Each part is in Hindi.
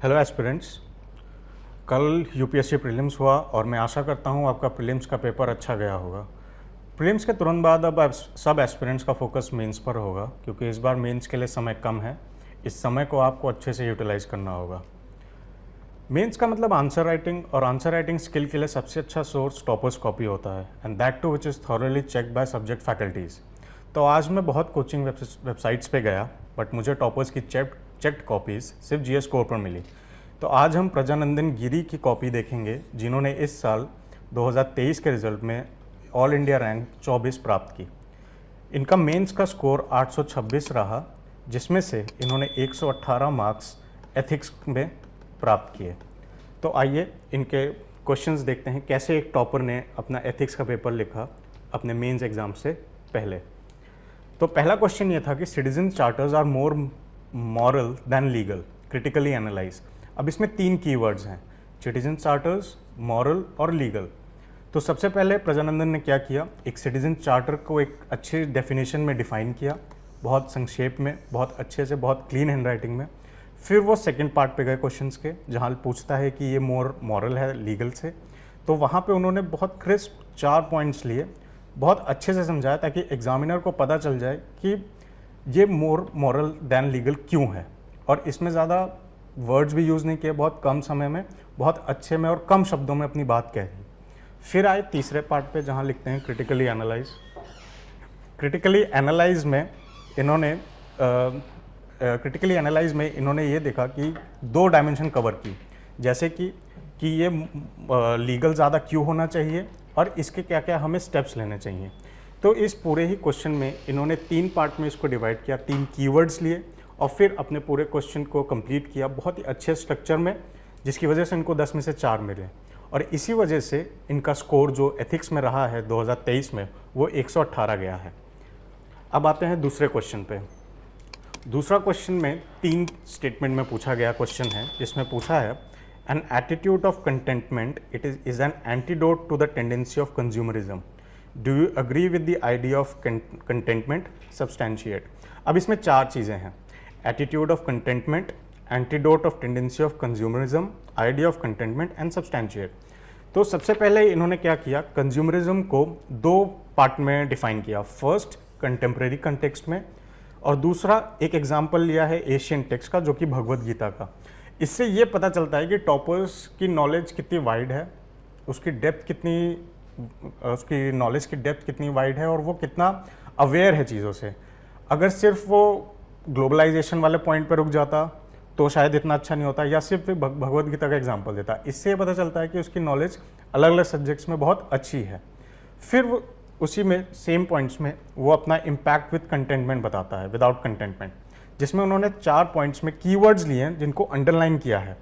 Hello aspirants. कल यूपीएससी प्रीलिम्स हुआ और मैं आशा करता हूँ आपका प्रीलिम्स का पेपर अच्छा गया होगा। प्रीलिम्स के तुरंत बाद अब सब एस्पिरेंट्स का फोकस मेंस पर होगा, क्योंकि इस बार मेंस के लिए समय कम है। इस समय को आपको अच्छे से यूटिलाइज करना होगा। मेंस का मतलब आंसर राइटिंग, और आंसर राइटिंग स्किल के लिए सबसे अच्छा सोर्स टॉपर्स कॉपी होता है, and that too which is thoroughly check by subject faculties. तो आज मैं बहुत कोचिंग वेबसाइट्स पे गया, बट मुझे टॉपर्स की चेक्ड कॉपीज़ सिर्फ जीएस स्कोर पर मिली। तो आज हम प्रजानंदन गिरी की कॉपी देखेंगे, जिन्होंने इस साल 2023 के रिजल्ट में ऑल इंडिया रैंक 24 प्राप्त की। इनका मेंस का स्कोर 826 रहा, जिसमें से इन्होंने 118 मार्क्स एथिक्स में प्राप्त किए। तो आइए इनके क्वेश्चंस देखते हैं, कैसे एक टॉपर ने अपना एथिक्स का पेपर लिखा अपने मेंस एग्ज़ाम से पहले। तो पहला क्वेश्चन ये था कि citizen charters are more moral than legal, critically analyse. अब इसमें 3 कीवर्ड्स हैं, सिटीजन चार्टर्स, मॉरल और लीगल। तो सबसे पहले प्रजानंदन ने क्या किया, एक सिटीजन चार्टर को एक अच्छे डेफिनेशन में डिफाइन किया, बहुत संक्षेप में, बहुत अच्छे से, बहुत क्लीन हैंडराइटिंग में। फिर वो सेकंड पार्ट पे गए क्वेश्चंस के, जहाँ पूछता है कि ये मोर मॉरल है लीगल से। तो वहाँ पे उन्होंने बहुत क्रिस्प 4 पॉइंट्स लिए, बहुत अच्छे से समझाया, ताकि एग्जामिनर को पता चल जाए कि ये मोर मॉरल दैन लीगल क्यों है। और इसमें ज़्यादा वर्ड्स भी यूज़ नहीं किए, बहुत कम समय में, बहुत अच्छे में और कम शब्दों में अपनी बात कह दी। फिर आए तीसरे पार्ट पे, जहाँ लिखते हैं क्रिटिकली एनालाइज। क्रिटिकली एनालाइज में इन्होंने ये देखा कि 2 डायमेंशन कवर की, जैसे कि ये लीगल ज़्यादा क्यों होना चाहिए और इसके क्या क्या हमें स्टेप्स लेने चाहिए। तो इस पूरे ही क्वेश्चन में इन्होंने 3 पार्ट में इसको डिवाइड किया, 3 कीवर्ड्स लिए और फिर अपने पूरे क्वेश्चन को कंप्लीट किया बहुत ही अच्छे स्ट्रक्चर में, जिसकी वजह से इनको 10 में से 4 मिले। और इसी वजह से इनका स्कोर जो एथिक्स में रहा है 2023 में, वो 118 गया है। अब आते हैं दूसरे क्वेश्चन पे। दूसरा क्वेश्चन में 3 स्टेटमेंट में पूछा गया क्वेश्चन है, जिसमें पूछा है an attitude of contentment it is an antidote to the tendency of consumerism. Do you agree with the idea of contentment, substantiate. अब इसमें 4 चीज़ें हैं, attitude of contentment, antidote of tendency of consumerism, idea of contentment and substantiate. तो सबसे पहले इन्होंने क्या किया, कंज्यूमरिज्म को 2 पार्ट में डिफाइन किया। फर्स्ट कंटेम्प्रेरी कंटेक्स्ट में, और दूसरा एक एग्जाम्पल लिया है एशियन टेक्स्ट का, जो कि भगवद गीता का। इससे ये पता चलता है कि टॉपर्स की नॉलेज कितनी वाइड है, उसकी नॉलेज की डेप्थ कितनी वाइड है, और वो कितना अवेयर है चीज़ों से। अगर सिर्फ वो ग्लोबलाइजेशन वाले पॉइंट पर रुक जाता तो शायद इतना अच्छा नहीं होता, या सिर्फ भगवद गीता का एग्जाम्पल देता। इससे पता चलता है कि उसकी नॉलेज अलग अलग सब्जेक्ट्स में बहुत अच्छी है। फिर वो उसी में सेम पॉइंट्स में वो अपना इम्पैक्ट विद कंटेंटमेंट बताता है, विदाउट कंटेंटमेंट, जिसमें उन्होंने 4 पॉइंट्स में कीवर्ड्स लिए हैं, जिनको अंडरलाइन किया है।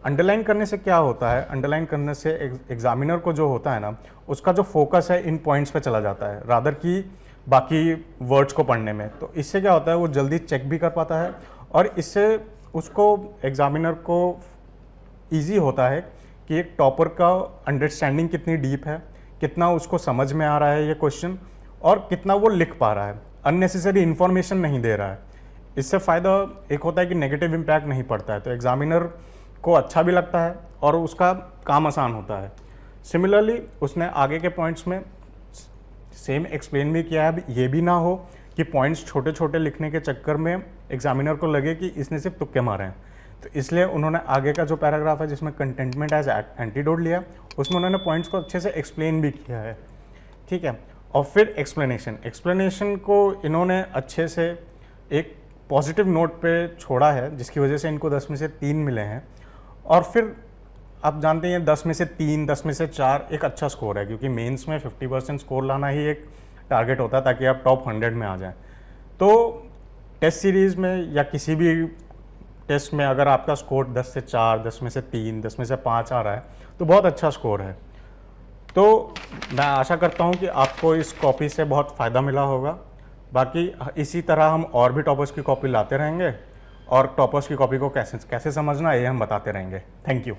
अंडरलाइन करने से क्या होता है, अंडरलाइन करने से एग्जामिनर को जो होता है ना, उसका जो फोकस है इन पॉइंट्स पे चला जाता है, रादर कि बाकी वर्ड्स को पढ़ने में। तो इससे क्या होता है, वो जल्दी चेक भी कर पाता है, और इससे उसको एग्जामिनर को ईजी होता है कि एक टॉपर का अंडरस्टैंडिंग कितनी डीप है, कितना उसको समझ में आ रहा है ये क्वेश्चन, और कितना वो लिख पा रहा है, अननेसेसरी इन्फॉर्मेशन नहीं दे रहा है। इससे फ़ायदा एक होता है कि नेगेटिव इम्पैक्ट नहीं पड़ता है, तो एग्जामिनर को अच्छा भी लगता है और उसका काम आसान होता है। सिमिलरली उसने आगे के पॉइंट्स में सेम एक्सप्लेन भी किया है। अब ये भी ना हो कि पॉइंट्स छोटे छोटे लिखने के चक्कर में एग्जामिनर को लगे कि इसने सिर्फ तुक्के मारे हैं, तो इसलिए उन्होंने आगे का जो पैराग्राफ है, जिसमें कंटेंटमेंट एज एंटीडोट लिया, उसमें उन्होंने पॉइंट्स को अच्छे से एक्सप्लेन भी किया है। ठीक है, और फिर एक्सप्लेनेशन को इन्होंने अच्छे से एक पॉजिटिव नोट पे छोड़ा है, जिसकी वजह से इनको 10 में से 3 मिले हैं। और फिर आप जानते हैं 10 में से 3, 10 में से 4 एक अच्छा स्कोर है, क्योंकि मेंस में 50% स्कोर लाना ही एक टारगेट होता है, ताकि आप टॉप 100 में आ जाएं। तो टेस्ट सीरीज़ में या किसी भी टेस्ट में अगर आपका स्कोर 10 से 4, 10 में से 3, 10 में से 5 आ रहा है, तो बहुत अच्छा स्कोर है। तो मैं आशा करता हूँ कि आपको इस कॉपी से बहुत फ़ायदा मिला होगा। बाकी इसी तरह हम और भी टॉपर्स की कॉपी लाते रहेंगे, और टॉपर्स की कॉपी को कैसे समझना है ये हम बताते रहेंगे। Thank you.